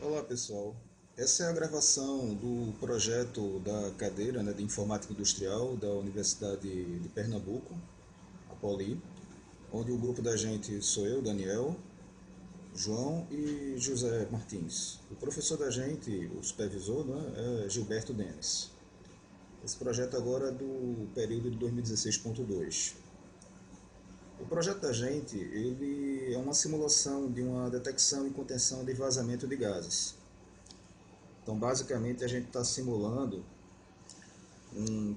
Olá pessoal, essa é a gravação do projeto da cadeira, de Informática Industrial da Universidade de Pernambuco, a Poli, onde o grupo da gente sou eu, Daniel, João e José Martins. O professor da gente, o supervisor, é Gilberto Denis. Esse projeto agora é do período de 2016.2. O projeto da gente ele é uma simulação de uma detecção e contenção de vazamento de gases. Então, basicamente, a gente está simulando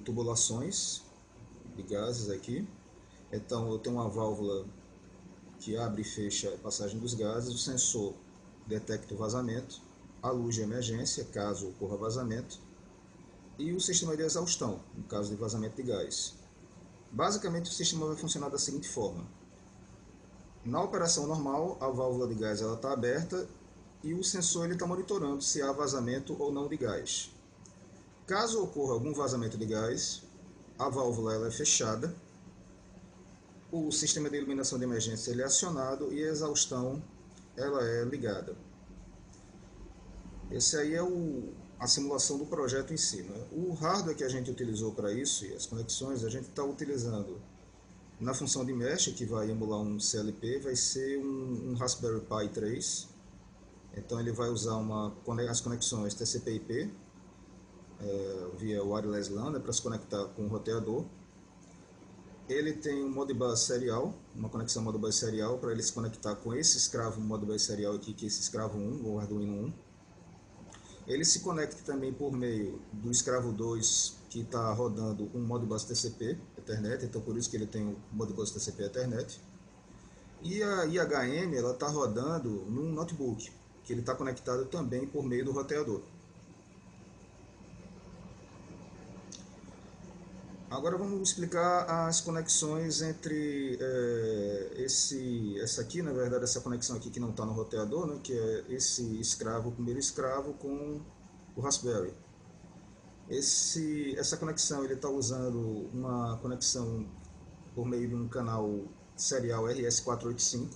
tubulações de gases aqui. Então, eu tenho uma válvula que abre e fecha a passagem dos gases, o sensor detecta o vazamento, a luz de emergência, caso ocorra vazamento, e o sistema de exaustão, no caso de vazamento de gás. Basicamente, o sistema vai funcionar da seguinte forma. Na operação normal, a válvula de gás está aberta e o sensor está monitorando se há vazamento ou não de gás. Caso ocorra algum vazamento de gás, a válvula ela é fechada, o sistema de iluminação de emergência ele é acionado e a exaustão ela é ligada. Esse aí é a simulação do projeto em si. O hardware que a gente utilizou para isso e as conexões, a gente está utilizando na função de mesh, que vai emular um CLP, vai ser um Raspberry Pi 3. Então ele vai usar as conexões TCP/IP via wireless LAN para se conectar com o roteador. Ele tem um Modbus serial, uma conexão Modbus serial para ele se conectar com esse escravo Modbus serial aqui, que é esse escravo 1, ou Arduino 1. Ele se conecta também por meio do escravo 2, que está rodando um Modbus TCP Ethernet, então por isso que ele tem o Modbus TCP Ethernet. E a IHM está rodando num notebook, que ele está conectado também por meio do roteador. Agora vamos explicar as conexões entre essa aqui, na verdade, essa conexão aqui que não está no roteador, que é esse escravo, o primeiro escravo com o Raspberry. Essa conexão ele está usando uma conexão por meio de um canal serial RS485.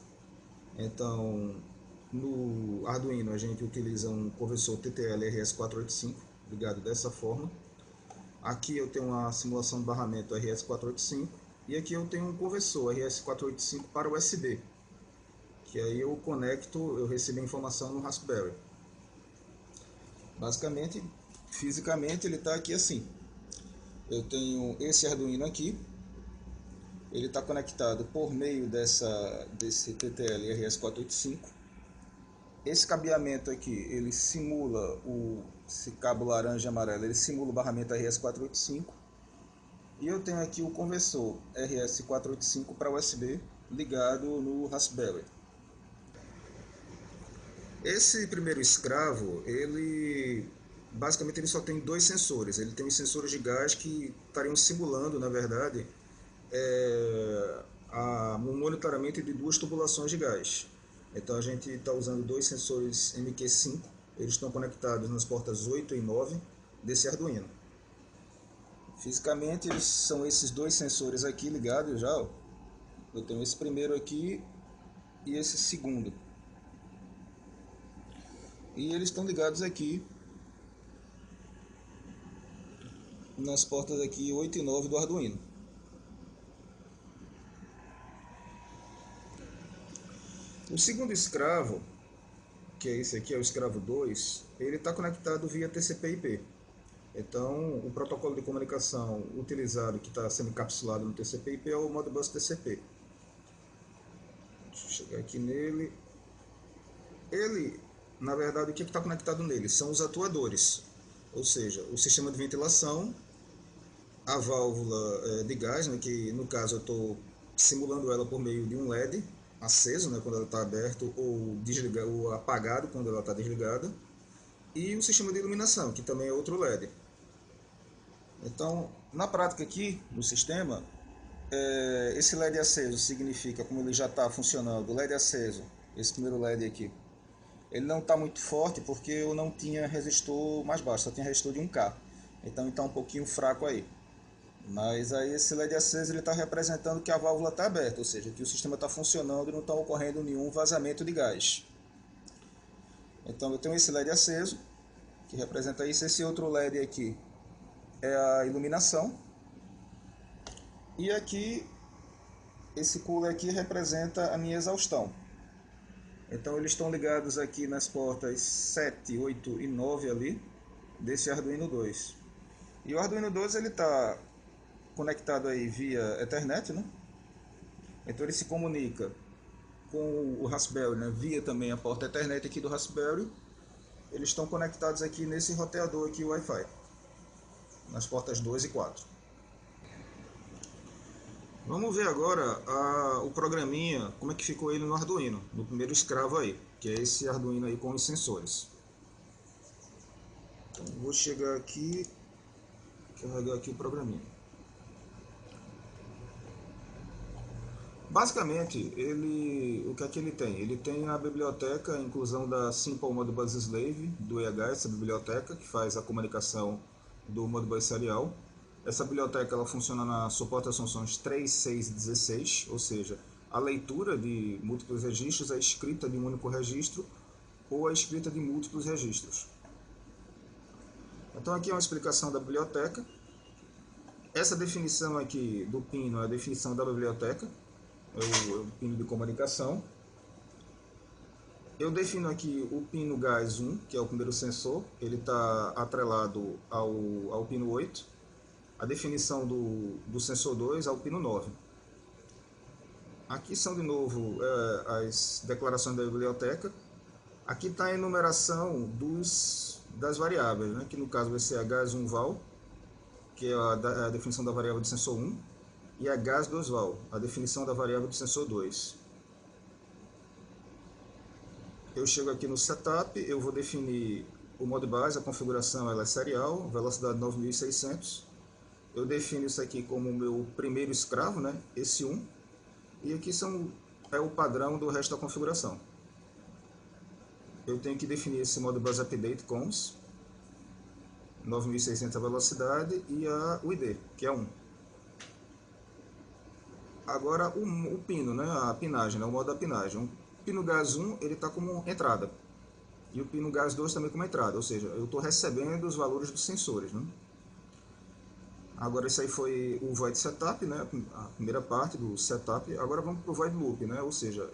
Então, no Arduino a gente utiliza um conversor TTL RS485 ligado dessa forma. Aqui eu tenho uma simulação de barramento RS485 e aqui eu tenho um conversor RS485 para USB, que aí eu conecto, eu recebo a informação no Raspberry. Basicamente, fisicamente ele está aqui assim. Eu tenho esse Arduino aqui, ele está conectado por meio desse TTL RS485. Esse cabeamento aqui, ele simula esse cabo laranja e amarelo, ele simula o barramento RS485. E eu tenho aqui o conversor RS485 para USB ligado no Raspberry. Esse primeiro escravo, basicamente ele só tem dois sensores. Ele tem os sensores de gás que estariam simulando, na verdade, o monitoramento de duas tubulações de gás. Então a gente está usando dois sensores MQ5, eles estão conectados nas portas 8 e 9 desse Arduino. Fisicamente eles são esses dois sensores aqui ligados já. Ó. Eu tenho esse primeiro aqui e esse segundo. E eles estão ligados aqui nas portas aqui 8 e 9 do Arduino. O segundo escravo, que é esse aqui, é o escravo 2, ele está conectado via TCP/IP. Então, o protocolo de comunicação utilizado, que está sendo encapsulado no TCP/IP, é o Modbus TCP. Deixa eu chegar aqui nele. Ele, na verdade, o que está conectado nele? São os atuadores, ou seja, o sistema de ventilação, a válvula de gás, que no caso eu estou simulando ela por meio de um LED aceso, quando ela está aberta, ou apagado quando ela está desligada, e o sistema de iluminação, que também é outro LED. Então, na prática aqui, no sistema, esse LED aceso significa, como ele já está funcionando, o LED aceso, esse primeiro LED aqui, ele não está muito forte porque eu não tinha resistor mais baixo, só tinha resistor de 1K. Então está um pouquinho fraco aí. Mas aí esse LED aceso está representando que a válvula está aberta, ou seja, que o sistema está funcionando e não está ocorrendo nenhum vazamento de gás. Então eu tenho esse LED aceso, que representa isso. Esse outro LED aqui é a iluminação. E aqui, esse cooler aqui representa a minha exaustão. Então eles estão ligados aqui nas portas 7, 8 e 9 ali, desse Arduino 2. E o Arduino 2 ele está conectado aí via Ethernet, né? Então ele se comunica com o Raspberry, né? Via também a porta Ethernet aqui do Raspberry. Eles estão conectados aqui nesse roteador aqui Wi-Fi, nas portas 2 e 4. Vamos ver agora o programinha, como é que ficou ele no Arduino, no primeiro escravo aí, que é esse Arduino aí com os sensores. Então vou chegar aqui, carregar aqui o programinha. Basicamente, o que é que ele tem? Ele tem a biblioteca, a inclusão da Simple Modbus Slave, do EH, essa biblioteca que faz a comunicação do Modbus serial. Essa biblioteca ela funciona na suporte às funções 3, 6 e 16, ou seja, a leitura de múltiplos registros, a escrita de um único registro ou a escrita de múltiplos registros. Então aqui é uma explicação da biblioteca. Essa definição aqui do pino é a definição da biblioteca, é o pino de comunicação. Eu defino aqui o pino gás 1, que é o primeiro sensor, ele está atrelado ao pino 8. A definição do sensor 2 ao pino 9. Aqui são de novo as declarações da biblioteca. Aqui está a enumeração das variáveis, né? Que no caso vai ser a gas1val, que é a definição da variável do sensor 1, e a gas2val, a definição da variável do sensor 2. Eu chego aqui no setup, eu vou definir o Modbus, a configuração ela é serial, velocidade 9600. Eu defino isso aqui como o meu primeiro escravo, né? Esse 1. E aqui é o padrão do resto da configuração. Eu tenho que definir esse Modbus Update Cons, 9600 a velocidade e o ID, que é 1. Agora o pino, né? A pinagem, né? O modo da pinagem. O pino gás 1 ele está como entrada. E o pino gás 2 também como entrada, ou seja, eu estou recebendo os valores dos sensores, né? Agora isso aí foi o void setup, né? A primeira parte do setup. Agora vamos para o void loop, né? Ou seja,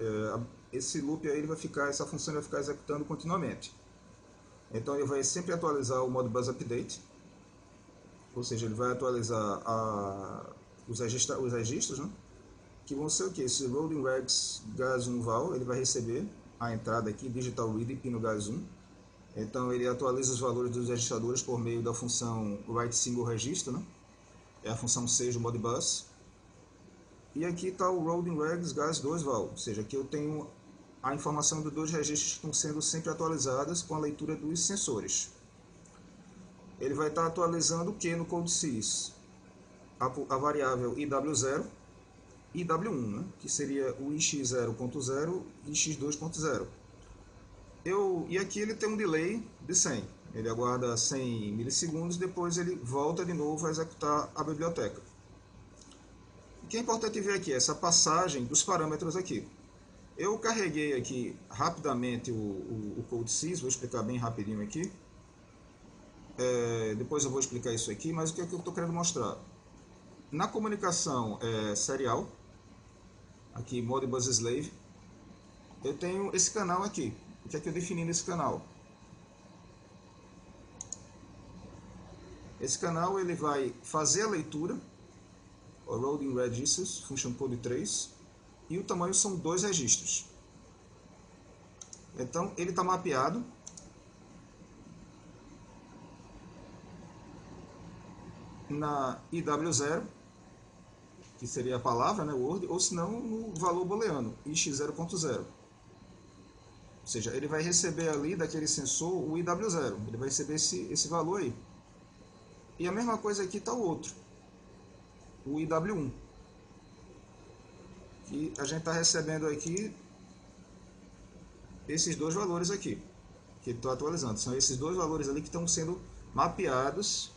esse loop aí essa função vai ficar executando continuamente. Então ele vai sempre atualizar o Modbus Update, ou seja, ele vai atualizar os registros, né? Que vão ser o que? Esse Loading Regs gas1val, ele vai receber a entrada aqui, Digital Read pino gas1. Então ele atualiza os valores dos registradores por meio da função Write Single Register, né? É a função 6 do Modbus. E aqui está o Loading Regs gas2val, ou seja, aqui eu tenho a informação dos dois registros que estão sendo sempre atualizadas com a leitura dos sensores. Ele vai estar atualizando o que no Codesys? A variável IW0 e IW1, né? Que seria o ix0.0 e ix2.0. E aqui ele tem um delay de 100. Ele aguarda 100 milissegundos, depois ele volta de novo a executar a biblioteca. O que é importante ver aqui é essa passagem dos parâmetros aqui. Eu carreguei aqui rapidamente o Codesys, vou explicar bem rapidinho aqui. Depois eu vou explicar isso aqui, mas o que é que eu estou querendo mostrar? Na comunicação serial, aqui Modbus Slave, eu tenho esse canal aqui. O que é que eu defini nesse canal? Esse canal ele vai fazer a leitura, o Loading Registers, Function Code 3, e o tamanho são 2 registros. Então ele está mapeado na IW0, que seria a palavra, né, Word, ou se não no valor booleano, ix0.0. Ou seja, ele vai receber ali daquele sensor o IW0, ele vai receber esse valor aí. E a mesma coisa aqui está o outro, o IW1, que a gente está recebendo aqui esses dois valores aqui, que ele está atualizando. São esses dois valores ali que estão sendo mapeados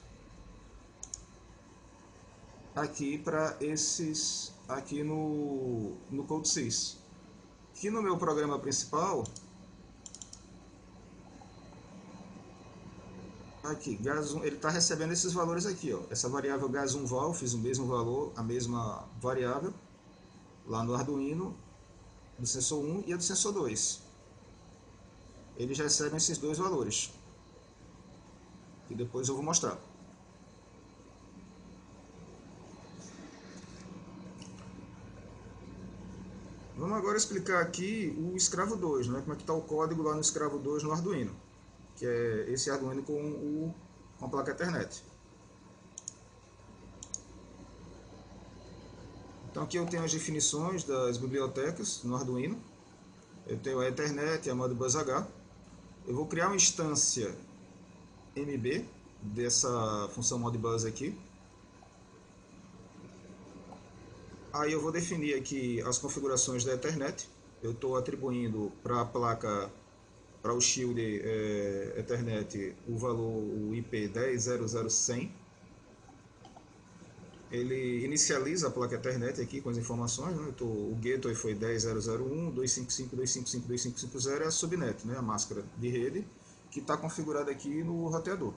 aqui para esses aqui no Codesys. Que no meu programa principal Aqui, gás 1, ele está recebendo esses valores aqui, ó. Essa variável gás 1 val, fiz o mesmo valor, a mesma variável, lá no Arduino, do sensor 1 e a do sensor 2. Eles recebem esses dois valores, que depois eu vou mostrar. Vamos agora explicar aqui o escravo 2, né? Como é que está o código lá no escravo 2 no Arduino, que é esse Arduino com a placa Ethernet. Então aqui eu tenho as definições das bibliotecas no Arduino. Eu tenho a Ethernet e a Modbus H. Eu vou criar uma instância MB dessa função Modbus aqui. Aí eu vou definir aqui as configurações da Ethernet. Eu estou atribuindo para a placa, para o shield Ethernet, o valor, o IP 10.0.0.100. Ele inicializa a placa Ethernet aqui com as informações, né? O gateway foi 10.0.0.1, 255.255.255.0 é a subnet, né? A máscara de rede, que está configurada aqui no roteador.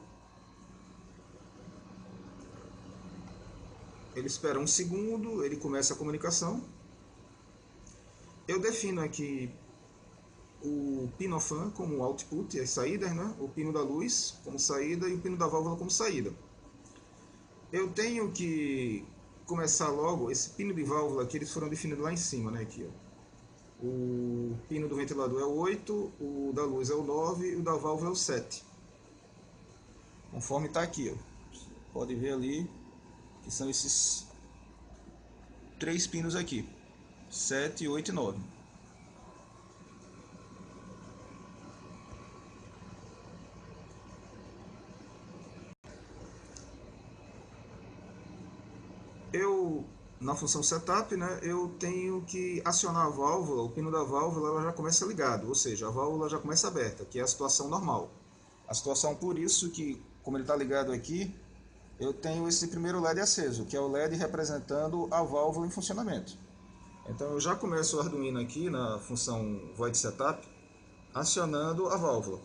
Ele espera um segundo, ele começa a comunicação. Eu defino aqui o pino fan como output, as saídas, né? O pino da luz como saída e o pino da válvula como saída. Eu tenho que começar logo, esse pino de válvula aqui, eles foram definidos lá em cima, né? Aqui, ó. O pino do ventilador é o 8, o da luz é o 9 e o da válvula é o 7. Conforme está aqui, ó. Pode ver ali que são esses três pinos aqui, 7, 8 e 9. Na função setup, né, eu tenho que acionar a válvula, o pino da válvula ela já começa ligado, ou seja, a válvula já começa aberta, que é a situação normal. A situação por isso que, como ele está ligado aqui, eu tenho esse primeiro LED aceso, que é o LED representando a válvula em funcionamento. Então eu já começo o Arduino aqui na função void setup, acionando a válvula.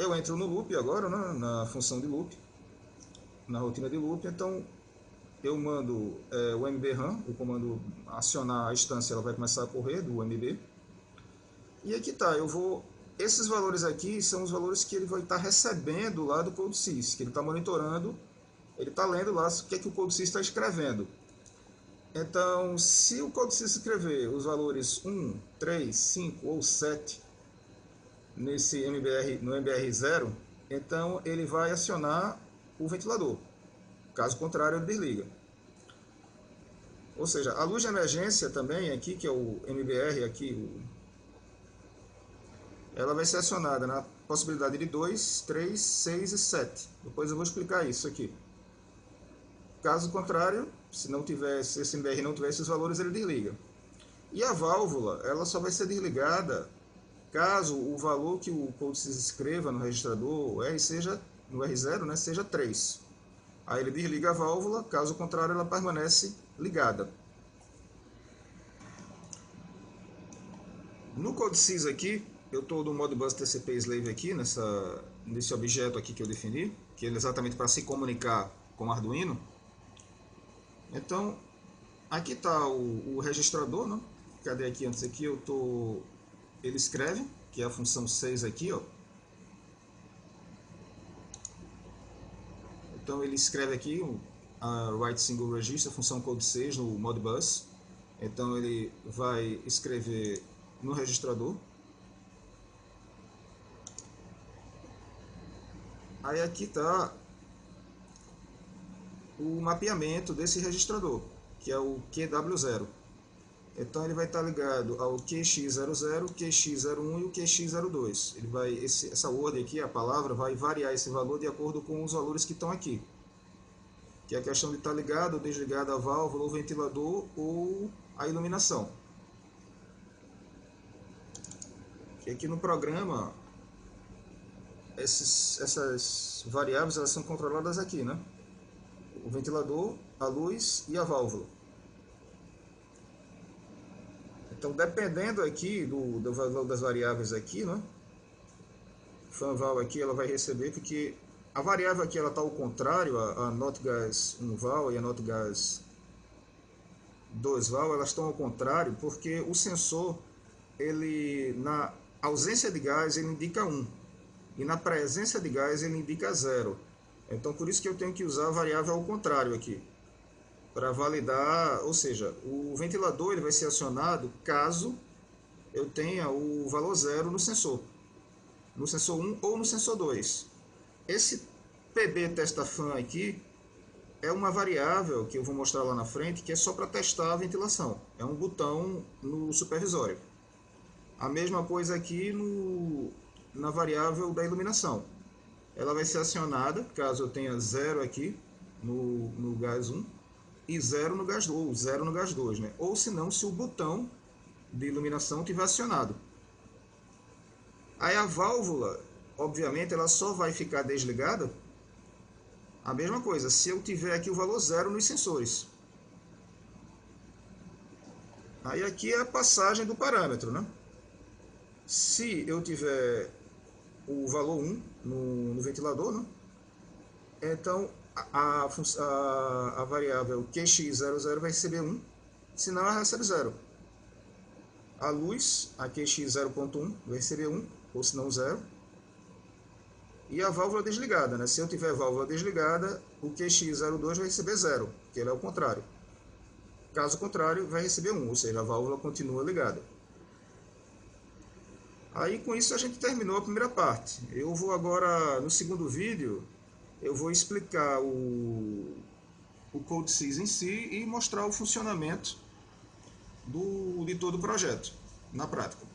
Eu entro no loop agora, né, na função de loop, na rotina de loop, então eu mando o MBRAM, o comando acionar a instância, ela vai começar a correr do MB. E aqui tá, esses valores aqui são os valores que ele vai estar recebendo lá do CodeSys, que ele está monitorando, ele está lendo lá o que é que o CodeSys está escrevendo. Então, se o CodeSys escrever os valores 1, 3, 5 ou 7 nesse no MBR0, então ele vai acionar o ventilador. Caso contrário, ele desliga. Ou seja, a luz de emergência também aqui, que é o MBR aqui, ela vai ser acionada na possibilidade de 2, 3, 6 e 7. Depois eu vou explicar isso aqui. Caso contrário, se esse MBR não tiver esses valores, ele desliga. E a válvula, ela só vai ser desligada caso o valor que o CodeSys escreva no registrador no R0, né, seja 3. Aí ele desliga a válvula, caso contrário ela permanece ligada. No CodeSys aqui, eu estou no Modbus TCP Slave aqui, nesse objeto aqui que eu defini, que é exatamente para se comunicar com o Arduino. Então, aqui está o registrador, né? Cadê aqui antes aqui? Ele escreve, que é a função 6 aqui, ó. Então ele escreve aqui a write single register, a função code 6 no Modbus. Então ele vai escrever no registrador. Aí aqui está o mapeamento desse registrador, que é o QW0. Então ele vai estar ligado ao QX00, QX01 e o QX02. Essa ordem aqui, a palavra, vai variar esse valor de acordo com os valores que estão aqui. Que é a questão de estar ligado ou desligado a válvula, o ventilador ou a iluminação. E aqui no programa, essas variáveis elas são controladas aqui, né? O ventilador, a luz e a válvula. Então, dependendo aqui do valor das variáveis aqui, né, fanval aqui ela vai receber, porque a variável aqui ela está ao contrário, a notgas 1val e a notgas 2val, elas estão ao contrário, porque o sensor, ele na ausência de gás ele indica 1, e na presença de gás ele indica 0. Então por isso que eu tenho que usar a variável ao contrário aqui, para validar, ou seja, o ventilador ele vai ser acionado caso eu tenha o valor 0 no sensor 1 ou no sensor 2. Esse PB testafan aqui é uma variável que eu vou mostrar lá na frente, que é só para testar a ventilação. É um botão no supervisório. A mesma coisa aqui na variável da iluminação. Ela vai ser acionada caso eu tenha 0 aqui no gás 1 e 0 no gás 2, ou 0 no gás 2, né? Ou se não, se o botão de iluminação estiver acionado. Aí a válvula, obviamente, ela só vai ficar desligada, a mesma coisa, se eu tiver aqui o valor 0 nos sensores. Aí aqui é a passagem do parâmetro, né? Se eu tiver o valor 1 no ventilador, né? Então a variável QX00 vai receber 1, senão ela recebe 0. A luz, a QX0.1, vai receber 1, ou se não 0. E a válvula desligada, né? Se eu tiver válvula desligada, o QX02 vai receber 0, que ele é o contrário. Caso contrário, vai receber 1, ou seja, a válvula continua ligada. Aí com isso a gente terminou a primeira parte. Eu vou agora, no segundo vídeo, eu vou explicar o CodeSys em si e mostrar o funcionamento de todo o projeto, na prática.